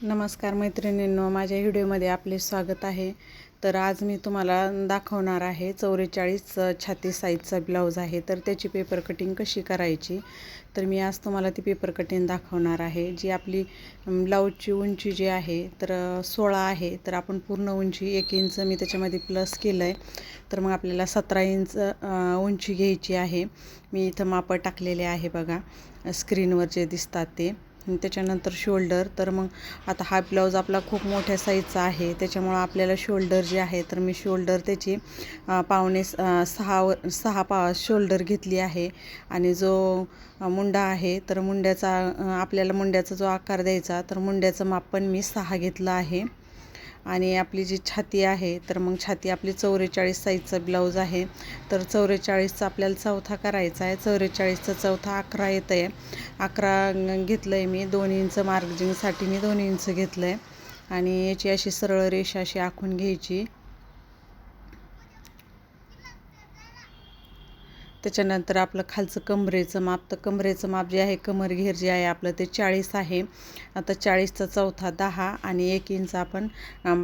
नमस्कार मैत्रिणींनो, माझ्या व्हिडिओमध्ये आपले स्वागत आहे. तर आज मी तुम्हाला दाखवणार आहे 44 छाती साईजचा ब्लाऊज आहे. तर त्याची पेपर कटिंग कशी करायची, तर मी आज तुम्हाला ती पेपर कटिंग दाखवणार आहे. जी आपली ब्लाऊजची उंची जी आहे तर 16 आहे. तर आपण पूर्ण उंची 1 इंच मी त्याच्यामध्ये प्लस केलं आहे. तर मग आपल्याला 17 इंच उंची घ्यायची आहे. मी इथं मापं टाकलेले आहे बघा, स्क्रीनवर जे दिसतात ते. त्याच्यानंतर शोल्डर. तर मग आता हा ब्लाऊज आपला खूप मोठ्या साईजचा आहे, त्याच्यामुळं आपल्याला शोल्डर जे आहे तर मी शोल्डर त्याची पावणे 6 शोल्डर घेतली आहे. आणि जो मुंडा आहे तर मुंड्याचा आपल्याला मुंड्याचा जो आकार द्यायचा तर मुंड्याचं माप पण मी 6 घेतलं आहे. आणि आपली जी छाती आहे तर मग छाती आपली 44 साईजचा ब्लाऊज आहे. तर 44चा आपल्याला चौथा करायचा आहे. 44चा चौथा 11 येतं आहे. 11 घेतलं आहे मी. 2 इंच मार्जिंगसाठी मी 2 इंच घेतलं आहे. आणि याची अशी सरळ रेषा अशी आखून घ्यायची. त्याच्यानंतर आपलं खालचं कमरेचं माप, तर कमरेचं माप जे आहे, कमरघेर जे आहे आपलं ते 40 आहे. आता 40चा चौथा 10 आणि 1 इंच आपण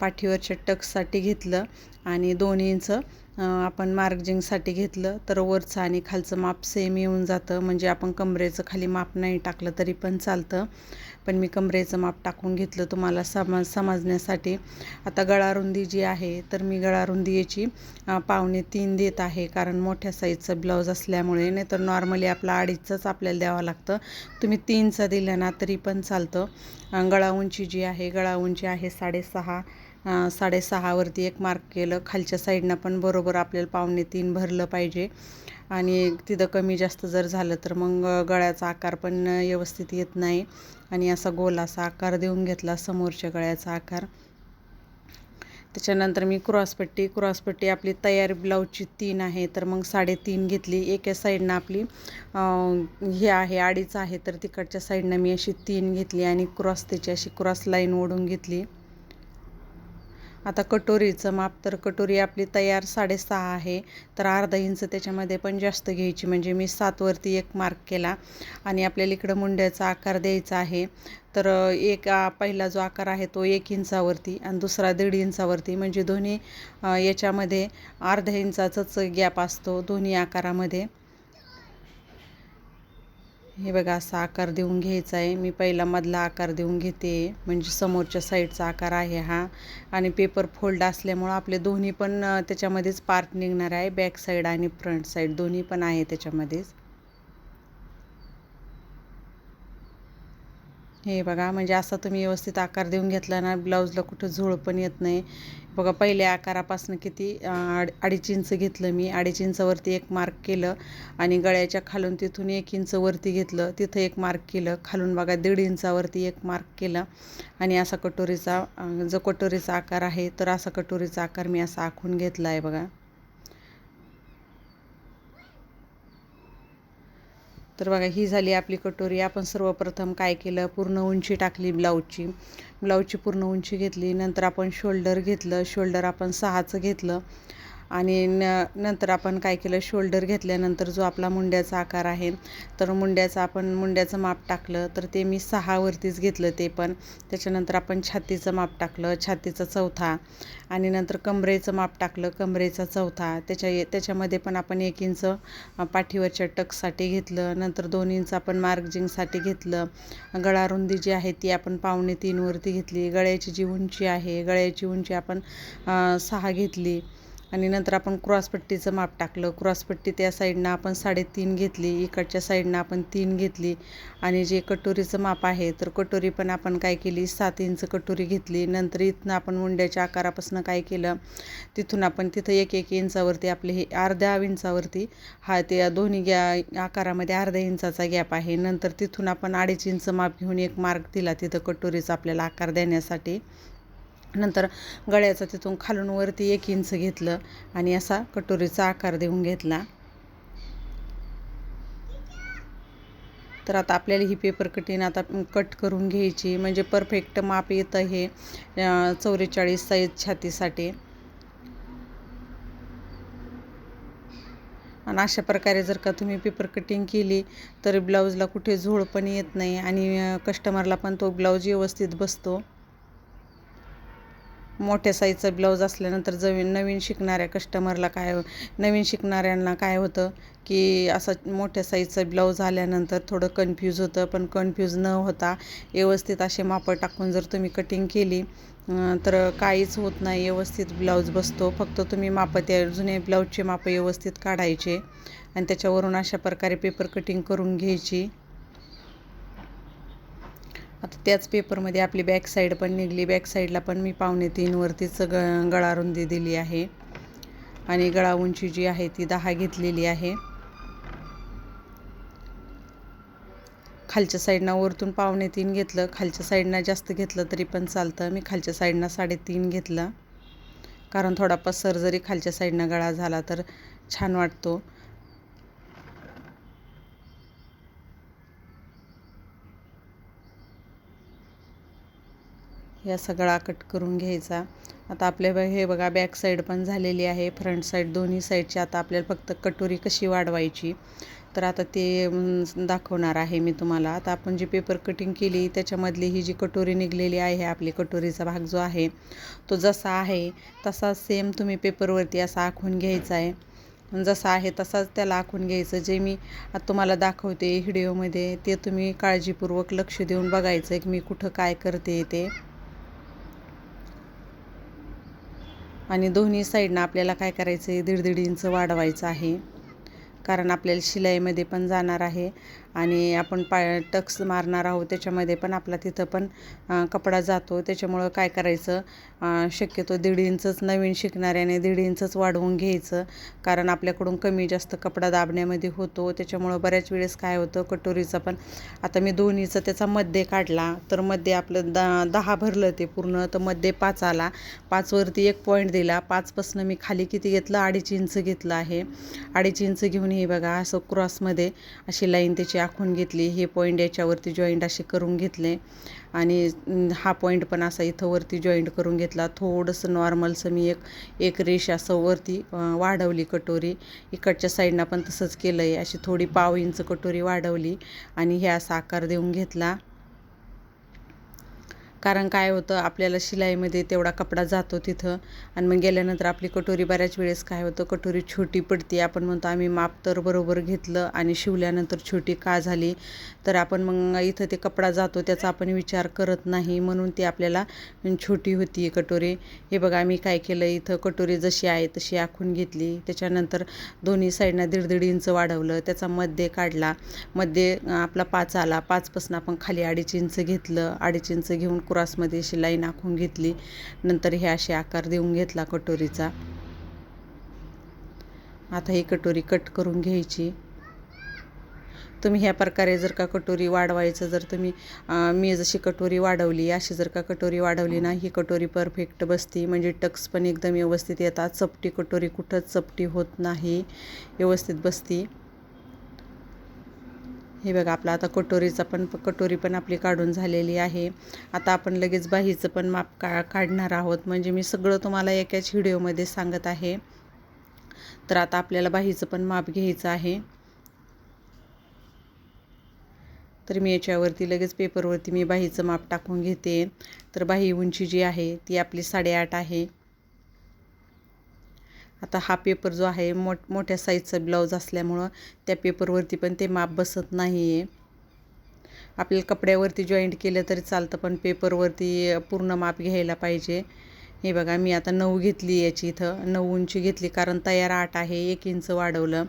पाठीवरच्या टक्ससाठी घेतलं आणि 2 इंच आपण मार्जिंगसाठी घेतलं. तर वरचं आणि खालचं माप सेम येऊन जातं. म्हणजे आपण कमरेचं खाली माप नाही टाकलं तरी पण चालतं, पण मी कमरेचं माप टाकून घेतलं तुम्हाला समजण्यासाठी. आता गळारुंदी जी आहे तर मी गळारुंदी याची 2.25 देत आहे, कारण मोठ्या साईजचं ब्लाऊज असल्यामुळे. नाही तर नॉर्मली आपला 2.5च आपल्याला द्यावं लागतं. तुम्ही 3चा दिला ना तरी पण चालतं. गळा उंची जी आहे, गळा उंची आहे 6.5. 6.5वरती एक मार्क केलं. खालच्या साईडनं पण बरोबर आपल्याला 2.25 भरलं पाहिजे. आणि तिथं कमी जास्त जर झालं तर मग गळ्याचा आकार पण व्यवस्थित येत नाही. आणि असा गोल असा आकार देऊन घेतला, समोरच्या गळ्याचा आकार. त्याच्यानंतर मी क्रॉसपट्टी आपली तयार ब्लाऊजची 3 आहे, तर मग 3.5 घेतली. एका साईडनं आपली हे आहे 2.5 आहे, तर तिकडच्या साईडनं मी अशी 3 घेतली आणि त्याची अशी क्रॉस लाईन ओढून घेतली. आता कटोरीचं माप, तर कटोरी आपली तयार 6.5 आहे, तर अर्धा इंच त्याच्यामध्ये पण जास्त घ्यायची. म्हणजे मी 7वरती एक मार्क केला. आणि आपल्याला इकडं मुंड्याचा आकार द्यायचा आहे. तर पहिला जो आकार आहे तो 1 इंचावरती आणि दुसरा 1.5 इंचावरती. म्हणजे दोन्ही याच्यामध्ये अर्ध्या इंचाचाच गॅप असतो दोन्ही आकारामध्ये. हे बघा, असा आकार देऊन घ्यायचा आहे. मी पहिला मधला आकार देऊन घेते, म्हणजे समोरच्या साईडचा आकार आहे हा. आणि पेपर फोल्ड असल्यामुळं आपले दोन्ही पण त्याच्यामध्येच पार्ट निघणार आहे, बॅक साईड आणि फ्रंट साईड दोन्ही पण आहे त्याच्यामध्येच. हे बघा, म्हणजे असा तुम्ही व्यवस्थित आकार देऊन घेतला ना, ब्लाऊजला कुठं झोळ पण येत नाही. बघा, पहिल्या आकारापासून किती 2.5 इंच घेतलं मी. 2.5 इंचावरती एक मार्क केलं आणि गळ्याच्या खालून तिथून 1 इंच वरती घेतलं, तिथं एक मार्क केलं. खालून बघा 1.5 इंचावरती एक मार्क केलं. आणि असा कटोरीचा जो कटोरीचा आकार आहे तर असा कटोरीचा आकार मी असा आखून घेतला आहे बघा. तर बघा, ही झाली आपली कटोरी. आपण सर्वप्रथम काय केलं, पूर्ण उंची टाकली ब्लाऊजची पूर्ण उंची घेतली. नंतर आपण शोल्डर घेतलं. शोल्डर आपण 6चं घेतलं. आणि नंतर आपण काय केलं, शोल्डर घेतल्यानंतर जो आपला मुंड्याचा आकार आहे तर मुंड्याचं माप टाकलं. तर ते मी 6वरतीच घेतलं ते पण. त्याच्यानंतर आपण छातीचं माप टाकलं, छातीचा चौथा. आणि नंतर कमरेचं माप टाकलं, कमरेचा चौथा. त्याच्यामध्ये पण आपण 1 इंच पाठीवरच्या टक्ससाठी घेतलं. नंतर 2 इंच आपण मार्जिंगसाठी घेतलं. गळारुंदी जी आहे ती आपण 2.25 वरती घेतली. गळ्याची जी उंची आहे, गळ्याची उंची आपण 6 घेतली. आणि नंतर आपण क्रॉसपट्टीचं माप टाकलं. क्रॉसपट्टी त्या साईडनं आपण 3.5 घेतली, इकडच्या साईडनं आपण 3 घेतली. आणि जे कटोरीचं माप आहे तर कटोरी पण आपण काय केली, 7 इंच कटोरी घेतली. नंतर इथनं आपण मुंड्याच्या आकारापासून काय केलं, तिथून आपण तिथं 1 इंचावरती आपले हे अर्ध्या इंचावरती ते दोन्ही आकारामध्ये अर्ध्या इंचाचा गॅप आहे. नंतर तिथून आपण 2.5 इंच माप घेऊन एक मार्क दिला तिथं कटोरीचा आपल्याला आकार देण्यासाठी. नंतर गळ्याचा तिथून खालून वरती 1 इंच घेतलं आणि असा कटोरीचा आकार देऊन घेतला. तर आता आपल्याला ही पेपर कटिंग आता कट करून घ्यायची, म्हणजे परफेक्ट माप येतं हे 44 साईज छातीसाठी. आणि अशा प्रकारे जर का तुम्ही पेपर कटिंग केली तर ब्लाऊजला कुठे झोळ पण येत नाही आणि कस्टमरला पण तो ब्लाऊज व्यवस्थित बसतो. मोठ्या साईजचा ब्लाऊज असल्यानंतर नवीन शिकणाऱ्या कस्टमरला नवीन शिकणाऱ्यांना काय होतं की असं मोठ्या साईजचा ब्लाऊज आल्यानंतर थोडं कन्फ्यूज होतं. पण कन्फ्यूज न होता व्यवस्थित असे मापं टाकून जर तुम्ही कटिंग केली तर काहीच होत नाही, व्यवस्थित ब्लाऊज बसतो. फक्त तुम्ही मापं त्या जुने ब्लाऊजचे मापं व्यवस्थित काढायचे आणि त्याच्यावरून अशा प्रकारे पेपर कटिंग करून घ्यायची. आता त्याच पेपरमध्ये आपली बॅक साईड पण निघली. बॅक साईडला पण मी 2.5 वरतीच गळा रुंदी दिली आहे आणि गळा उंची जी आहे ती 10 घेतलेली आहे. खालच्या साईडनं वरतून 2.5 घेतलं, खालच्या साईडनं जास्त घेतलं तरी पण चालतं. मी खालच्या साईडनं 3.5 घेतलं, कारण थोडा पसर जरी खालच्या साईडनं गळा झाला तर छान वाटतो. हे असा गळा कट करून घ्यायचा. आता आपल्या हे बघा बॅक साईड पण झालेली आहे, फ्रंट साईड दोन्ही साईडची. आता आपल्याला फक्त कटोरी कशी वाढवायची तर आता ते दाखवणार आहे मी तुम्हाला. आता आपण जी पेपर कटिंग केली त्याच्यामधली ही जी कटोरी निघलेली आहे, आपली कटोरीचा भाग जो आहे तो जसा आहे तसा सेम तुम्ही पेपरवरती असा आखून घ्यायचा आहे. जसा आहे तसाच त्याला आखून घ्यायचं. जे मी आता तुम्हाला दाखवते व्हिडिओमध्ये ते तुम्ही काळजीपूर्वक लक्ष देऊन बघायचं की मी कुठं काय करते ते. आणि दोन्ही साईडनं आपल्याला काय करायचं आहे, 1.5 इंच वाढवायचं आहे, कारण आपल्याला शिलाईमध्ये पण जाणार आहे आणि आपण टक्स मारणार आहोत त्याच्यामध्ये पण आपला तिथं पण कपडा जातो. त्याच्यामुळं काय करायचं, शक्यतो 1.5 इंचच नवीन शिकणाऱ्याने 1.5 इंचच वाढवून घ्यायचं, कारण आपल्याकडून कमी जास्त कपडा दाबण्यामध्ये होतो. त्याच्यामुळं बऱ्याच वेळेस काय होतं कटोरीचा पण, आता मी दोन्हीचा त्याचा मध्ये काढला तर मध्ये आपलं 10 भरलं ते पूर्ण, तर मध्ये 5 आला. 5 वरती 1 पॉईंट दिला. 5पासून मी खाली किती घेतलं, 2.5 इंच घेतलं आहे. 2.5 इंच घेऊन हे बघा असं क्रॉसमध्ये अशी लाईन त्याची आखून घेतली. हे पॉईंट याच्यावरती जॉईंट असे करून घेतले आणि हा पॉईंट पण असा इथं वरती जॉईंट करून घेतला. थोडंसं नॉर्मलचं मी एक रेष असं वरती वाढवली कटोरी. इकडच्या साईडनं पण तसंच केलं आहे. अशी थोडी 1/2 इंच कटोरी वाढवली आणि हे असा आकार देऊन घेतला. कारण काय होतं, आपल्याला शिलाईमध्ये तेवढा कपडा जातो तिथं आणि मग गेल्यानंतर आपली कटोरी बऱ्याच वेळेस काय होतं कटोरी छोटी पडते. आपण म्हणतो आम्ही माप तर बरोबर घेतलं आणि शिवल्यानंतर छोटी का झाली, तर आपण मग इथं ते कपडा जातो त्याचा आपण विचार करत नाही, म्हणून ती आपल्याला छोटी होती कटोरी. हे बघा मी काय केलं, इथं कटोरी जशी आहे तशी आखून घेतली. त्याच्यानंतर दोन्ही साईडनं 1.5 इंच वाढवलं, त्याचा मध्ये काढला. मध्ये आपला 5 आला. 5पासून आपण खाली 2.5 इंच घेतलं. 2.5 इंच घेऊन क्रॉसमध्ये अशी लाईन आखून घेतली. नंतर हे असे आकार देऊन घेतला कटोरीचा. आता ही कटोरी कट करून घ्यायची. तुम्ही ह्या प्रकारे जर का कटोरी वाढवायचं, जर तुम्ही मी जशी कटोरी वाढवली अशी जर का कटोरी वाढवली ना, ही कटोरी परफेक्ट बसती. म्हणजे टक्स पण एकदम व्यवस्थित येतात. चपटी कटोरी कुठंच चपटी होत नाही, व्यवस्थित बसती. हे बघा आपला आता कटोरी पण आपली काढून झालेली आहे. आता आपण लगेच बाहीचं पण माप काढणार आहोत. म्हणजे मी सगळं तुम्हाला एकाच व्हिडिओमध्ये सांगत आहे. तर आता आपल्याला बाहीचं पण माप घ्यायचं आहे. तर मी याच्यावरती लगेच पेपरवरती मी बाहीचं माप टाकून घेते. तर बाही उंची जी आहे ती आपली 8.5 आहे. आता हा पेपर जो आहे मोठ्या साईजचा ब्लाऊज असल्यामुळं त्या पेपरवरती पण ते माप बसत नाही आहे. आपल्याला कपड्यावरती जॉईंट केलं तरी चालतं, पण पेपरवरती पूर्ण माप घ्यायला पाहिजे. हे बघा मी आता 9 घेतली याची, इथं 9 उंची घेतली, कारण तयार 8 आहे. 1 इंच वाढवलं.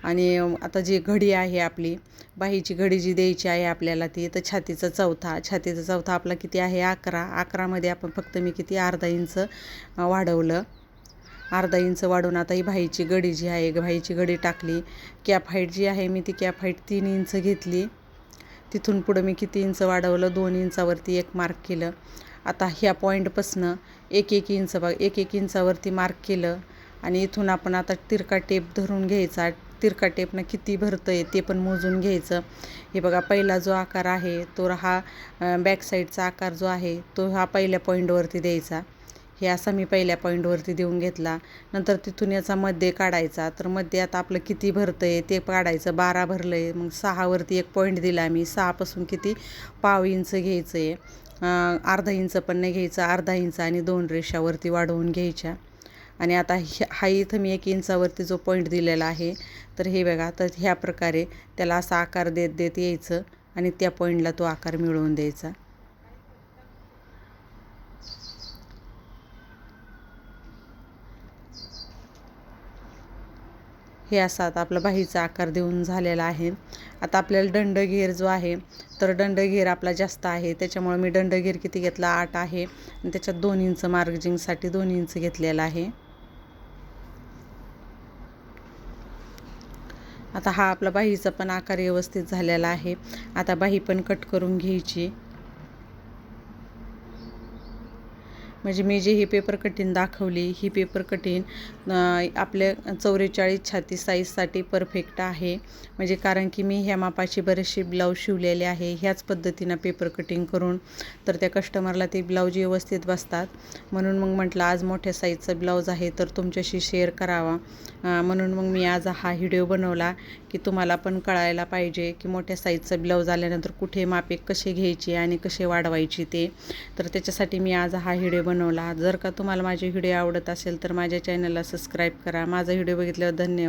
आणि आता जी घडी आहे आपली बाहीची घडी जी द्यायची आहे आपल्याला ती, तर छातीचा चौथा आपला किती आहे, 11. 11मध्ये आपण फक्त मी किती अर्धा इंच वाढवलं. अर्धा इंच वाढवून आता ही बाहीची घडी जी आहे, बाहीची घडी टाकली. कॅप हाईट जी आहे मी ती कॅप हाईट 3 इंच घेतली. तिथून पुढं मी किती इंच वाढवलं, 2 इंचावरती 1 मार्क केलं. आता ह्या पॉईंटपासनं 1 इंच बघ 1 इंचावरती मार्क केलं आणि इथून आपण आता तिरका टेप धरून घ्यायचा. तिरका टेपनं किती भरतं आहे ते पण मोजून घ्यायचं. हे बघा पहिला जो आकार आहे तो हा बॅक साईडचा आकार जो आहे तो हा पहिल्या पॉईंटवरती द्यायचा. हे असा मी पहिल्या पॉईंटवरती देऊन घेतला. नंतर तिथून याचा मध्ये काढायचा. तर मध्ये आता आपलं किती भरतं आहे ते काढायचं. 12 भरलं आहे, मग 6वरती 1 पॉईंट दिला मी. 6पासून किती 1/2 इंच घ्यायचं आहे अर्धा इंच पण नाही घ्यायचं, अर्धा इंच आणि 2 रेषावरती वाढवून घ्यायच्या. आणि आता हा इथं मी 1 इंचावरती जो पॉईंट दिलेला आहे, तर हे बघा, तर ह्या प्रकारे त्याला असा आकार देत देत यायचं आणि त्या पॉईंटला तो आकार मिळवून द्यायचा. हे असा आता आपला बाहीचा आकार देऊन झालेला आहे. आता आपल्याला दंडघेर जो आहे, तर दंडघेर आपला जास्त आहे, त्याच्यामुळे मी दंडघेर किती घेतला, 8 आहे आणि त्याच्यात 2 इंच मार्जिंगसाठी 2 इंच घेतलेला आहे. आता हा आपला बाहीचा पण आकार व्यवस्थित झालेला आहे. आता बाही पण कट करून घ्यायची. म्हणजे मी जे ही पेपर कटिंग दाखवली, ही पेपर कटिंग आपल्या 44 छाती साईजसाठी परफेक्ट आहे. म्हणजे कारण की मी ह्या मापाची बरेचसे ब्लाऊज शिवलेले आहे ह्याच पद्धतीनं पेपर कटिंग करून, तर त्या कस्टमरला ते ब्लाऊज व्यवस्थित बसतात. म्हणून मग म्हटलं आज मोठ्या साईजचा ब्लाऊज आहे तर तुमच्याशी शेअर करावा. म्हणून मग मी आज हा व्हिडिओ बनवला की तुम्हाला पण कळायला पाहिजे की मोठ्या साईजचा ब्लाऊज आल्यानंतर कुठे मापे कसे घ्यायचे आणि कसे वाढवायचे ते. तर त्याच्यासाठी मी आज हा व्हिडिओ बनवला. जर का तुम्हाला माझे व्हिडिओ आवडत असेल तर माझ्या चॅनलला सबस्क्राईब करा. माझा व्हिडिओ बघितल्यावर धन्यवाद.